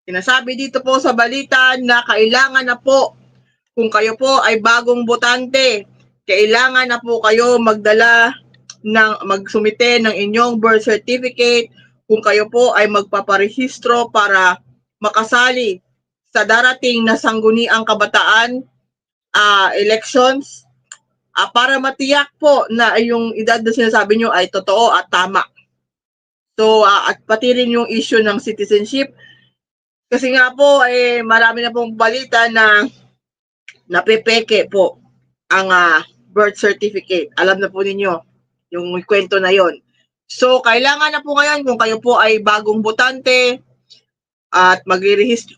Sinasabi dito po sa balita na kailangan na po, kung kayo po ay bagong botante, kailangan na po kayo magsumite ng inyong birth certificate kung kayo po ay magpaparehistro para makasali sa darating na sangguniang kabataan elections para matiyak po na yung edad na sinasabi nyo ay totoo at tama. So, at pati rin yung issue ng citizenship. Kasi nga po, marami na pong balita na napepeke po ang birth certificate. Alam na po ninyo yung kwento na yon. So, kailangan na po ngayon kung kayo po ay bagong botante at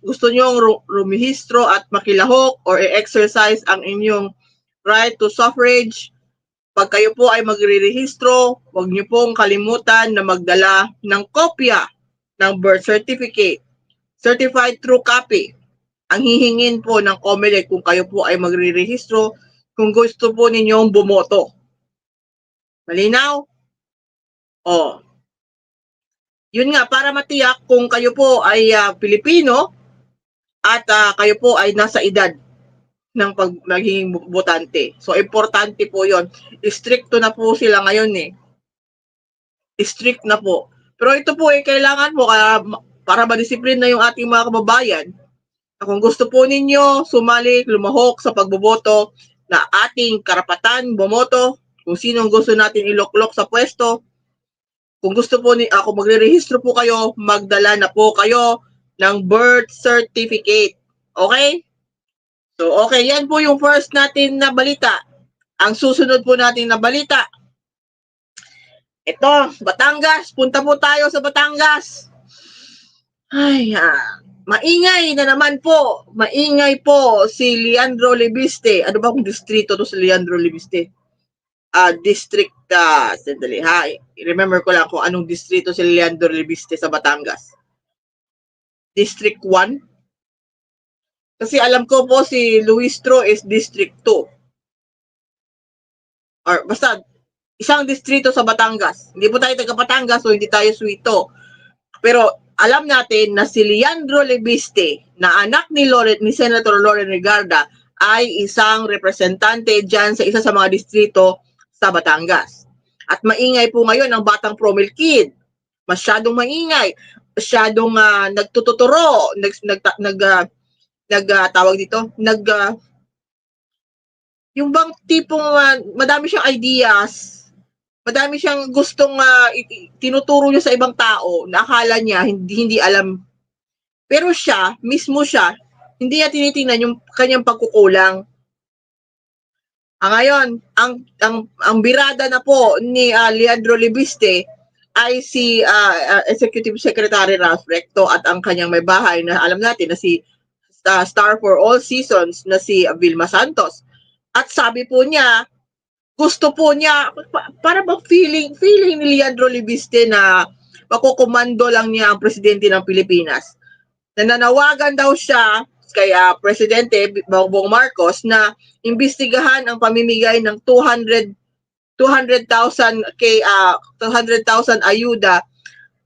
gusto nyo rumihistro at makilahok or i-exercise ang inyong right to suffrage. Pag kayo po ay magre-rehistro, huwag nyo pong kalimutan na magdala ng kopya ng birth certificate. Certified true copy. Ang hihingin po ng COMELEC kung kayo po ay magre-rehistro kung gusto po ninyong bumoto. Malinaw? Yun nga, para matiyak kung kayo po ay Pilipino at kayo po ay nasa edad ng magiging botante. So, importante po yon. Stricto na po sila ngayon Strict na po. Pero ito po kailangan po para madisiplina yung ating mga kababayan. Kung gusto po ninyo sumali, lumahok sa pagboboto na ating karapatan, bumoto, kung sinong gusto natin iloklok sa pwesto, kung gusto po kung magre-rehistro po kayo, magdala na po kayo ng birth certificate. Okay? So, okay, yan po yung first natin na balita. Ang susunod po natin na balita, ito, Batangas. Punta po tayo sa Batangas. Ay, maingay na naman po. Maingay po si Leandro Libiste. Ano ba kung distrito to si Leandro Libiste? District, sandali ha. Remember ko lang kung anong distrito si Leandro Libiste sa Batangas. District 1? Kasi alam ko po si Luistro is District 2. Or basta, isang distrito sa Batangas. Hindi po tayo taga Batangas, so hindi tayo suito. Pero alam natin na si Leandro Libiste, na anak ni Senator Loren Regarda, ay isang representante dyan sa isa sa mga distrito sa Batangas. At maingay po ngayon ang batang Promil Kid. Masyadong maingay. Masyadong nagtututuro. Yung bang tipong madami siyang ideas, madami siyang gustong tinuturo niya sa ibang tao na akala niya hindi alam. Pero mismo siya, hindi niya tinitingnan yung kanyang pagkukulang. Ngayon, ang birada na po ni Leandro Libiste ay si Executive Secretary Ralph Recto at ang kanyang may bahay na alam natin na si Star for All Seasons na si Vilma Santos. At sabi po niya, gusto po niya, para bang feeling ni Leandro Libiste na makukomando lang niya ang presidente ng Pilipinas. Nananawagan daw siya kay Presidente Bongbong Marcos na imbestigahan ang pamimigay ng 200,000 ayuda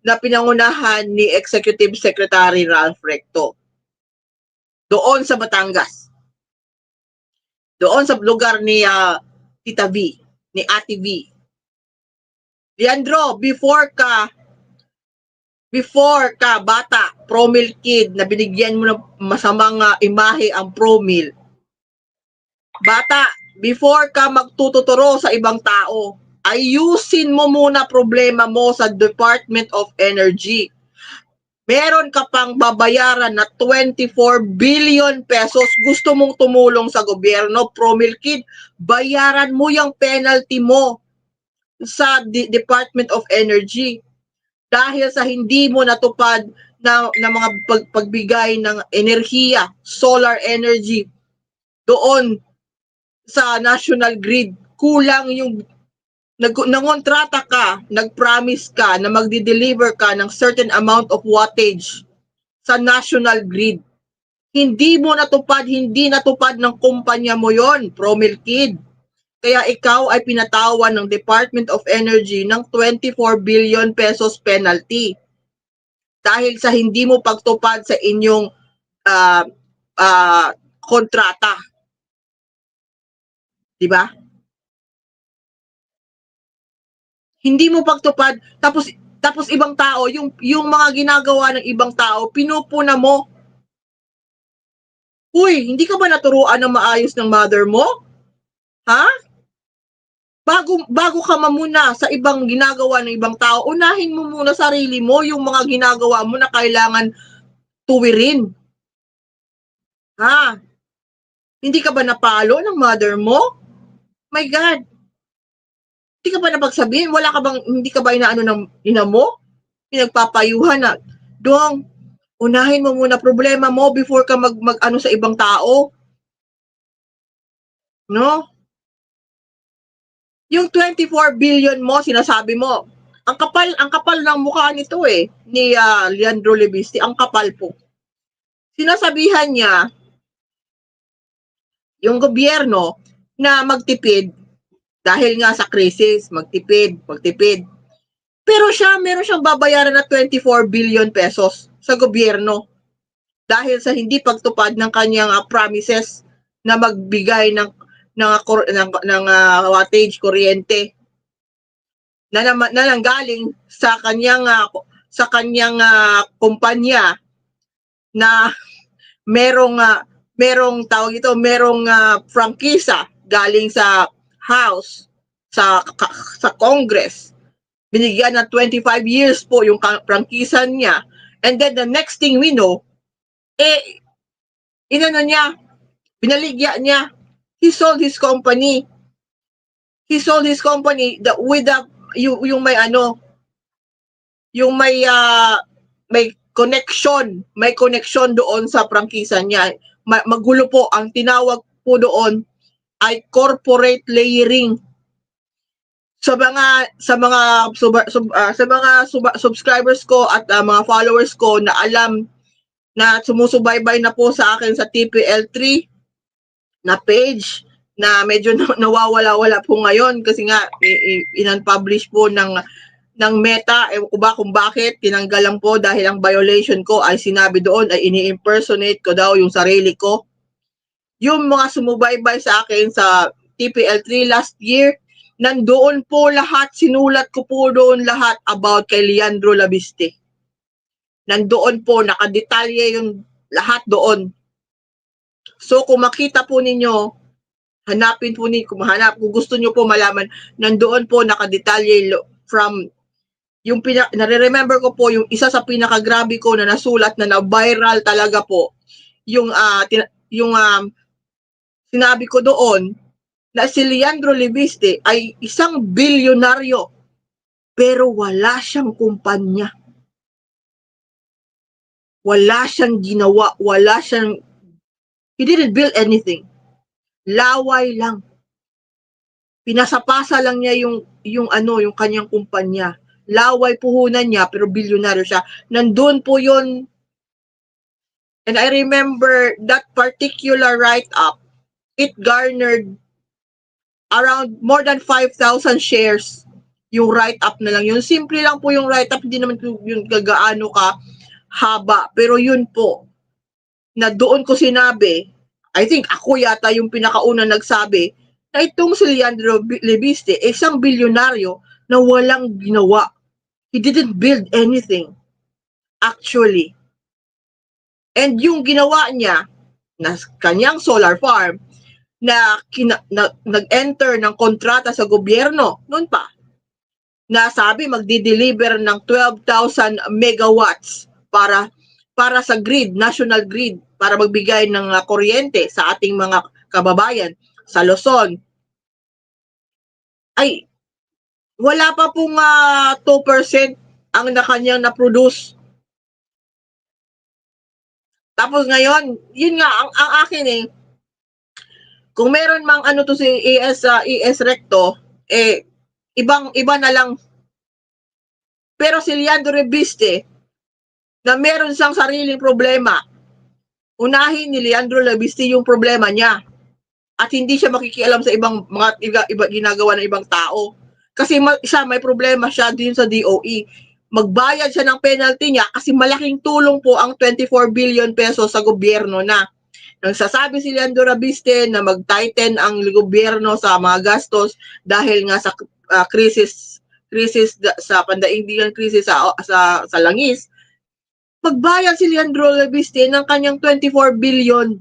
na pinangunahan ni Executive Secretary Ralph Recto doon sa Batangas. Doon sa lugar ni Tita V, ni Ate V. Leandro, before ka bata, Promil Kid, na binigyan mo ng masamang imahe ang Promil. Bata, before ka magtututuro sa ibang tao, ayusin mo muna problema mo sa Department of Energy. Meron ka pang babayaran na 24 billion pesos. Gusto mong tumulong sa gobyerno, Promil Kid, bayaran mo yung penalty mo sa Department of Energy. Dahil sa hindi mo natupad na mga pagbigay ng enerhiya, solar energy, doon sa national grid, kulang yung nangontrata ka, nag-promise ka na magdi-deliver ka ng certain amount of wattage sa national grid. Hindi natupad ng kumpanya mo yon, Promil Kid. Kaya ikaw ay pinatawan ng Department of Energy ng 24 billion pesos penalty. dahil sa hindi mo pagtupad sa inyong kontrata. Di ba? Hindi mo pagtupad, tapos ibang tao, yung mga ginagawa ng ibang tao, pinupuna mo. Uy, hindi ka ba naturuan ng maayos ng mother mo? Ha? Bago ka mamuna sa ibang ginagawa ng ibang tao, unahin mo muna sarili mo, yung mga ginagawa mo na kailangan tuwirin. Ha? Hindi ka ba napalo ng mother mo? My God. Hindi ka ba napagsabihin? Hindi ka ba inaano ng ina mo? Pinagpapayuhan na, Dong, unahin mo muna problema mo before ka mag-ano sa ibang tao. No? Yung 24 billion mo, sinasabi mo, ang kapal ng mukha nito ni Leandro Levisti, ang kapal po. Sinasabihan niya yung gobyerno na magtipid dahil nga sa krisis, magtipid. Pero meron siyang babayaran na 24 billion pesos sa gobyerno dahil sa hindi pagtupad ng kanyang promises na magbigay ng wattage, kuryente na nanggaling sa kanyang kumpanya na merong prangkisa galing sa House, sa Congress. Binigyan ng 25 years po yung prangkisan niya. And then the next thing we know, binaligya niya. He sold his company. With yung may connection doon sa prangkisa niya. Magulo po, ang tinawag po doon ay corporate layering. Sa mga subscribers ko at mga followers ko na alam na sumusubaybay na po sa akin sa TPL3 na page na medyo nawawala-wala po ngayon kasi nga in-unpublish po ng Meta. Ewan ko ba kung bakit tinanggal lang po dahil ang violation ko ay sinabi doon ay ini-impersonate ko daw yung sarili ko. Yung mga sumubaybay sa akin sa TPL3 last year, nandoon po lahat, sinulat ko po doon lahat about kay Leandro Levisti. Nandoon po, nakadetalye yung lahat doon. So kung makita po ninyo, hanapin po kung gusto nyo po malaman, nandoon po nakadetalye from yung nare-remember ko po yung isa sa pinakagrabe ko na nasulat na na-viral talaga po. Yung sinabi ko doon na si Leandro Levisti ay isang bilyonaryo pero wala siyang kumpanya. Wala siyang ginawa, he didn't build anything. Laway lang. Pinasapasa lang niya yung kanyang kumpanya. Laway puhunan niya pero bilyonaryo siya. Nandun po yun. And I remember that particular write-up, it garnered around more than 5,000 shares. Yung write-up na lang. Yung simple lang po yung write-up, hindi naman yung gagaano ka haba. Pero yun po, na doon ko sinabi, I think ako yata yung pinakauna nagsabi, na itong si Leandro Levisti, isang bilyonaryo na walang ginawa. He didn't build anything. Actually. And yung ginawa niya, na kanyang solar farm, na nag-enter ng kontrata sa gobyerno, noon pa, na sabi magdi-deliver ng 12,000 megawatts para sa grid, national grid, para magbigay ng kuryente sa ating mga kababayan sa Luzon. Ay, wala pa pong 2% ang kanyang na-produce. Tapos ngayon, yun nga, ang akin kung meron mang to si ES Recto, iba na lang. Pero si Leandro Levisti, na meron siyang sariling problema, unahin ni Leandro Levisti yung problema niya. At hindi siya makikialam sa ibang mga ginagawa ng ibang tao. Kasi siya may problema siya din sa DOE. magbayad siya ng penalty niya kasi malaking tulong po ang 24 billion pesos sa gobyerno na. Nagsasabi si Leandro Rabiste na mag-tighten ang gobyerno sa mga gastos dahil nga sa krisis sa pandaigdigang krisis sa langis. Magbayad si Leandro Rabiste ng kanyang 24 billion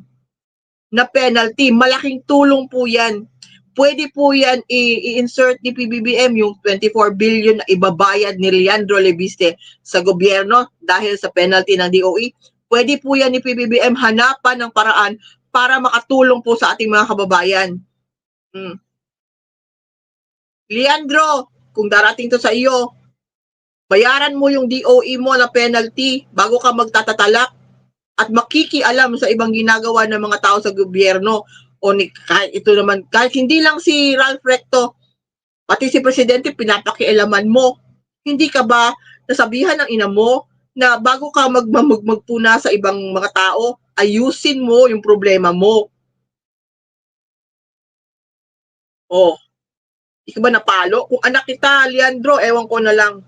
na penalty. Malaking tulong po yan. Pwede po yan i-insert ni PBBM yung 24 billion na ibabayad ni Leandro Lebiste sa gobyerno dahil sa penalty ng DOE. Pwede po yan ni PBBM hanapan ng paraan para makatulong po sa ating mga kababayan. Leandro, kung darating to sa iyo, bayaran mo yung DOE mo na penalty bago ka magtatatalak at makikialam sa ibang ginagawa ng mga tao sa gobyerno. O kahit ito naman, kahit hindi lang si Ralph Recto, pati si Presidente, pinapakialaman mo. Hindi ka ba nasabihan ng ina mo na bago ka magpuna sa ibang mga tao, ayusin mo yung problema mo? Oh, hindi ka ba napalo? Kung anak kita, Leandro, ewan ko na lang.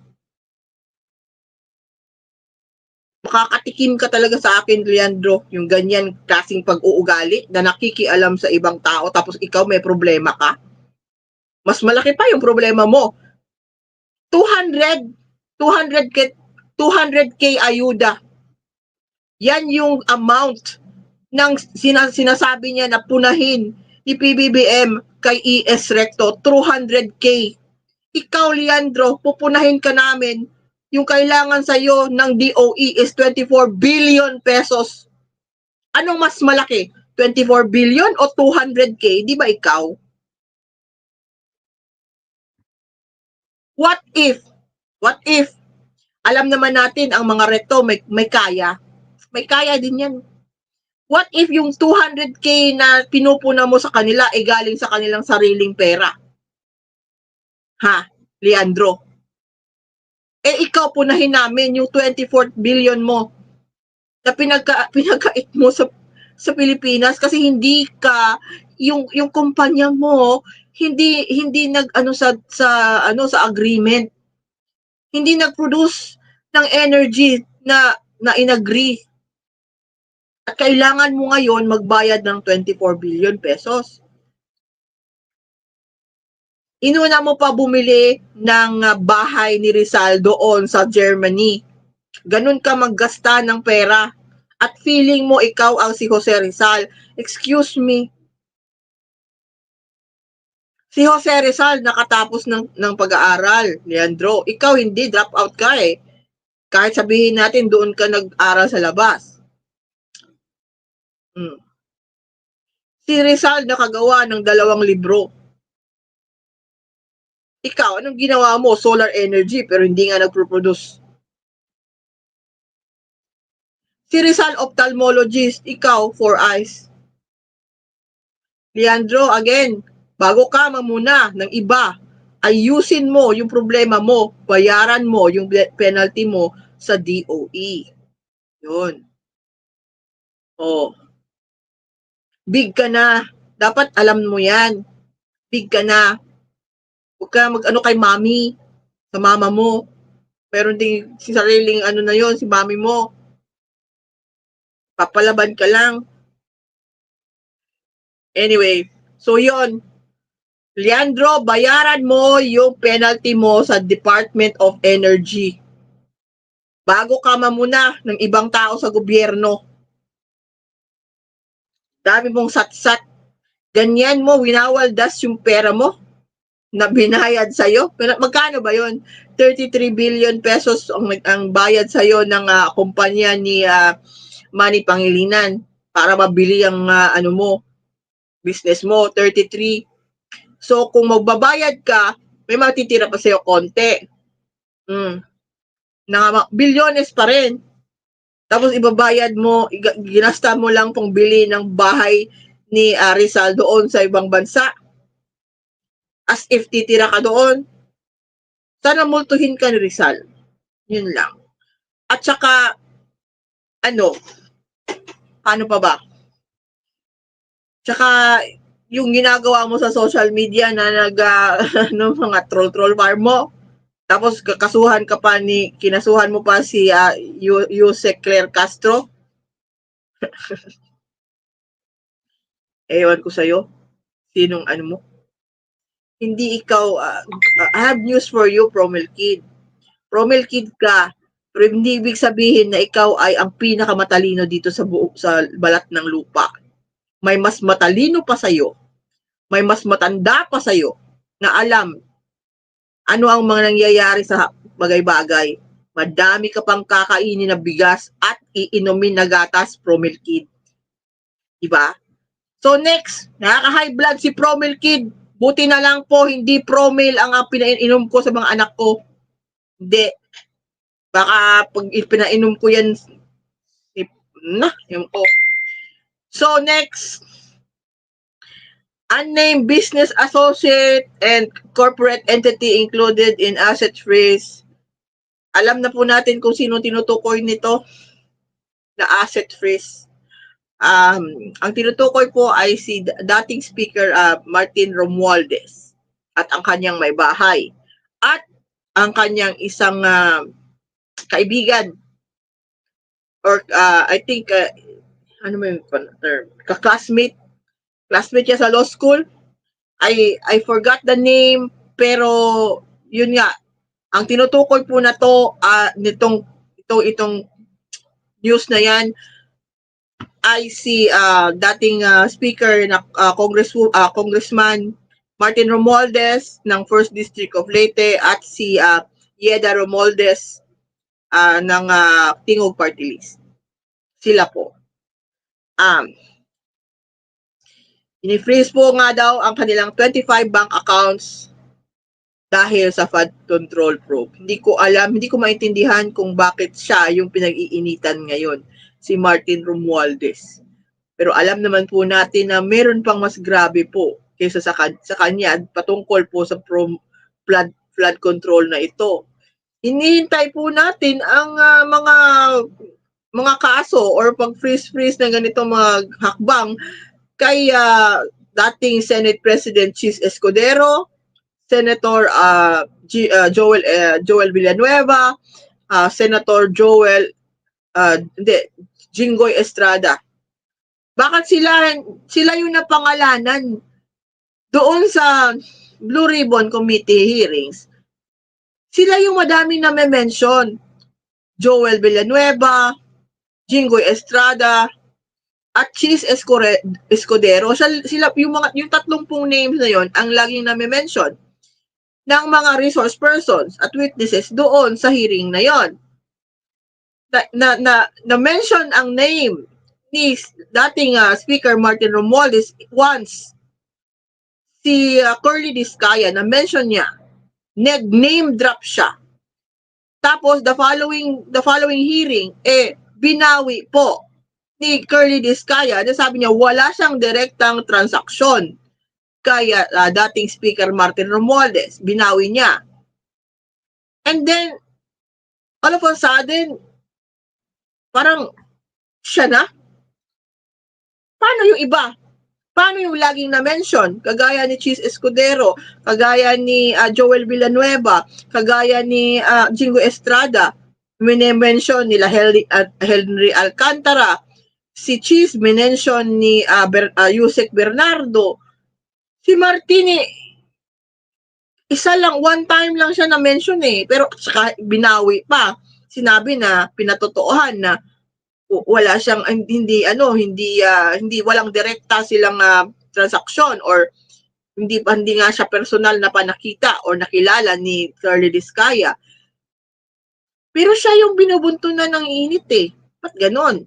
Makakatikim ka talaga sa akin, Leandro, yung ganyan klaseng pag-uugali na nakikialam sa ibang tao tapos ikaw may problema ka. Mas malaki pa yung problema mo. 200k ayuda. Yan yung amount ng sinasabi niya na punahin ni PBBM kay ES Recto, 200k. Ikaw, Leandro, pupunahin ka namin. Yung kailangan sa'yo ng DOE is 24 billion pesos. Anong mas malaki? 24 billion o 200k? Di ba ikaw? What if, alam naman natin ang mga Recto may kaya. May kaya din yan. What if yung 200k na pinupuna mo sa kanila ay galing sa kanilang sariling pera? Ha, Leandro? Ikaw punahin namin yung 24 billion mo na pinagkait mo sa Pilipinas kasi hindi ka yung kumpanya mo hindi nag-ano sa agreement. Hindi nag-produce ng energy na inagree. At kailangan mo ngayon magbayad ng 24 billion pesos. Inuna mo pa bumili ng bahay ni Rizal doon sa Germany. Ganun ka maggasta ng pera. At feeling mo ikaw ang si Jose Rizal. Excuse me. Si Jose Rizal nakatapos ng pag-aaral, Leandro. Ikaw hindi, drop out ka eh. Kahit sabihin natin doon ka nag-aral sa labas. Si Rizal nakagawa ng 2 libro. Ikaw, anong ginawa mo? Solar energy, pero hindi nga nagpo-produce. Si Rizal, ophthalmologist. Ikaw, 4 eyes. Leandro, again, bago ka mamuna ng iba, ayusin mo yung problema mo, bayaran mo yung penalty mo sa DOE. Yun. Oh. Big ka na. Dapat alam mo yan. Big ka na. Huwag ka mag-ano kay mami, sa mama mo. Pero hindi si sariling ano na yon si mami mo. Papalaban ka lang. Anyway, so yon. Leandro, bayaran mo yung penalty mo sa Department of Energy. Bago ka mamuna ng ibang tao sa gobyerno. Dami mong satsat. Ganyan mo, winawaldas yung pera mo na binayad sa'yo. Magkano ba yon? 33 billion pesos ang bayad sa'yo ng kumpanya ni Manny Pangilinan para mabili ang ano mo, business mo, 33. So, kung magbabayad ka, may matitira pa sa'yo konti. Bilyones pa rin. Tapos ibabayad mo, ginasta mo lang pong bili ng bahay ni Rizal doon sa ibang bansa. As if titira ka doon. Sana multuhin ka ni Rizal. Yun lang. At saka, paano pa ba? Tsaka, yung ginagawa mo sa social media na mga troll farm mo, Tapos kinasuhan mo pa si Yusek Claire Castro. Ewan ko sa'yo, sinong ano mo. Hindi ikaw, I have news for you, Promel Kid. Promel Kid ka, pero hindi ibig sabihin na ikaw ay ang pinakamatalino dito sa balat ng lupa. May mas matalino pa sa'yo, may mas matanda pa sa'yo na alam ano ang mga nangyayari sa bagay-bagay. Madami ka pang kakainin na bigas at iinumin na gatas, Promel Kid. Diba? So next, nakaka-high blood si Promel Kid. Buti na lang po, hindi Promel ang pinainom ko sa mga anak ko. Hindi. Baka pag pinainom ko yan, yun po. So next, unnamed business associate and corporate entity included in asset freeze. Alam na po natin kung sino tinutukoy nito na asset freeze. Ang tinutukoy po ay si dating speaker Martin Romualdez at ang kanyang may bahay at ang kanyang isang kaibigan or I think ano mo yung classmate niya sa law school. I forgot the name, pero yun nga, ang tinutukoy po na to itong news na yan ay si dating speaker na Congressman Martin Romualdez ng 1st District of Leyte at si Yeda Romualdez ng Tingog Party List. Sila po. Ini-freeze po nga daw ang kanilang 25 bank accounts dahil sa flood control probe. Hindi ko maintindihan kung bakit siya yung pinag-iinitan ngayon, si Martin Romualdez. Pero alam naman po natin na meron pang mas grabe po kaysa sa kanya patungkol po sa flood control na ito. Hinihintay po natin ang mga kaso or pag-freeze na ganitong mga hakbang kay dating Senate President Chis Escudero, Senator Joel Villanueva, Senator Jinggoy Estrada. Bakit sila yung napangalanan doon sa Blue Ribbon Committee hearings? Sila yung madaming na mention. Joel Villanueva, Jinggoy Estrada, at Chis Escudero. Sila yung 30 names na yon ang laging na-mention ng mga resource persons at witnesses doon sa hearing na yon. Na-mention ang name ni dating Speaker Martin Romualdez once. Si Curly Discaya, na-mention niya, name drop siya. Tapos the following hearing, binawi po ni Curly Discaya na sabi niya wala siyang direktang transaksyon kaya dating Speaker Martin Romualdez, binawi niya. And then, all of a sudden, parang siya na? Paano yung iba? Paano yung laging na-mention? Kagaya ni Chis Escudero, kagaya ni Joel Villanueva, kagaya ni Jingo Estrada, mine-mention nila Henry Alcantara, si Chis, minention ni Yusek Bernardo. Si Martini, one time lang siya na-mention pero saka binawi pa. Sinabi na pinatotohan na wala siyang hindi walang direkta silang transaksyon or hindi nga siya personal na panakita or nakilala ni Curly Discaya. Pero siya yung binubuntunan ng init Ba't ganon?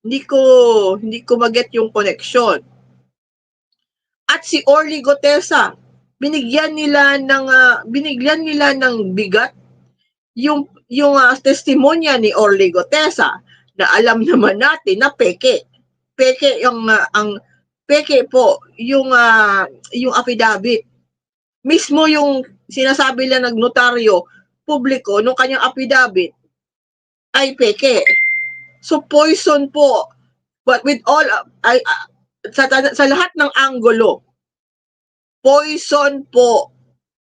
Hindi ko maget yung connection. At si Orly Gotesa, binigyan nila ng bigat yung testimonya ni Orly Gotesa na alam naman natin na peke po yung affidavit. Mismo yung sinasabi lang ng notaryo publiko nung kanyang affidavit ay peke. So poison po. But with all sa lahat ng anggulo, poison po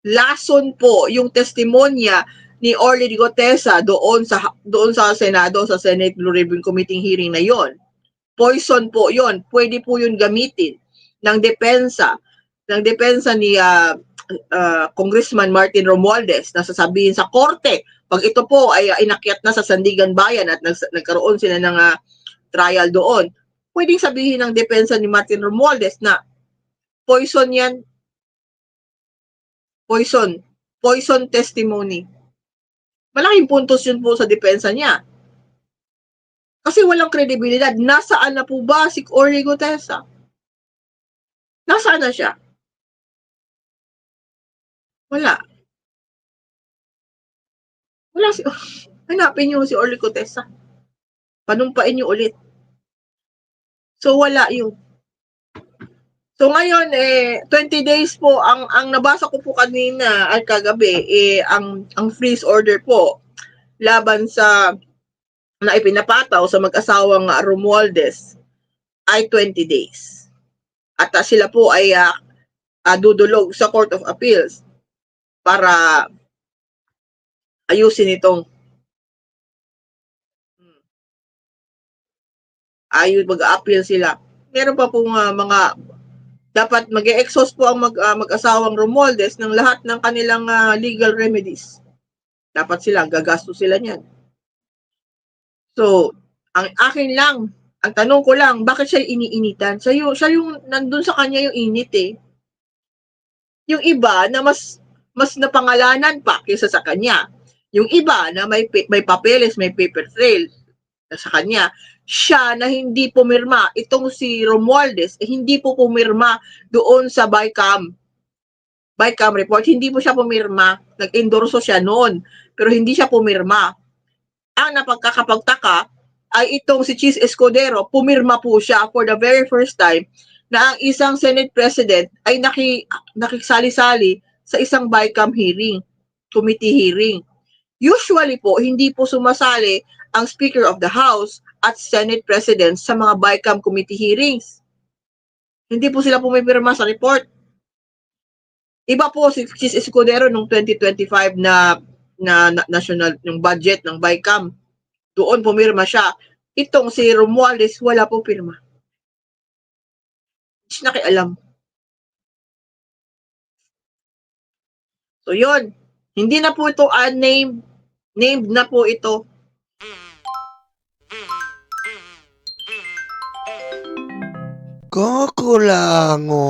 lason po yung testimonya ni Orly Gotesa doon sa Senado, sa Senate Blue Ribbon Committee hearing na yon. Poison po yon. Pwede po yun gamitin ng depensa ni Congressman Martin Romualdez na sasabihin sa korte pag ito po ay inakyat na sa Sandigan Bayan at nagkaroon sila ng trial doon. Pwedeng sabihin ng depensa ni Martin Romualdez na poison yan. Poison testimony. Malaking puntos yun po sa depensa niya. Kasi walang kredibilidad. Nasaan na po ba si Orly Gotesa? Nasaan na siya? Wala. Wala si hanapin niyo si Orly Gotesa. Panumpain niyo ulit. So wala yun. So ngayon 20 days po ang nabasa ko po kanina at kagabi ang freeze order po laban sa na ipinapataw sa mag-asawang Romualdez ay 20 days. At sila po ay dudulog sa Court of Appeals para ayusin itong mag-a-appeal sila. Meron pa pong mga dapat mag-e-exhaust po ang mag-asawang Romualdez ng lahat ng kanilang legal remedies. Dapat gagasto sila niyan. So, ang akin lang, ang tanong ko lang, bakit siya iniinitan? Siya yung nandun sa kanya yung init eh. Yung iba na mas napangalanan pa kaysa sa kanya. Yung iba na may papeles, may paper trail sa kanya, siya na hindi pumirma, itong si Romualdez, hindi po pumirma doon sa BICAM report, hindi po siya pumirma, nag-endorso siya noon, pero hindi siya pumirma. Ang napagkakapagtaka ay itong si Chis Escudero, pumirma po siya for the very first time na ang isang Senate President ay nakisali-sali sa isang BICAM hearing, committee hearing. Usually po, hindi po sumasali ang Speaker of the House at Senate President sa mga BICAM committee hearings. Hindi po sila pumipirma sa report. Iba po si Chis Escudero noong 2025 na national yung budget ng BICAM. Doon pumirma siya. Itong si Romualdez wala po pirma. Hindi nakialam. So yun, hindi na po ito unnamed, named na po ito. Kakulango.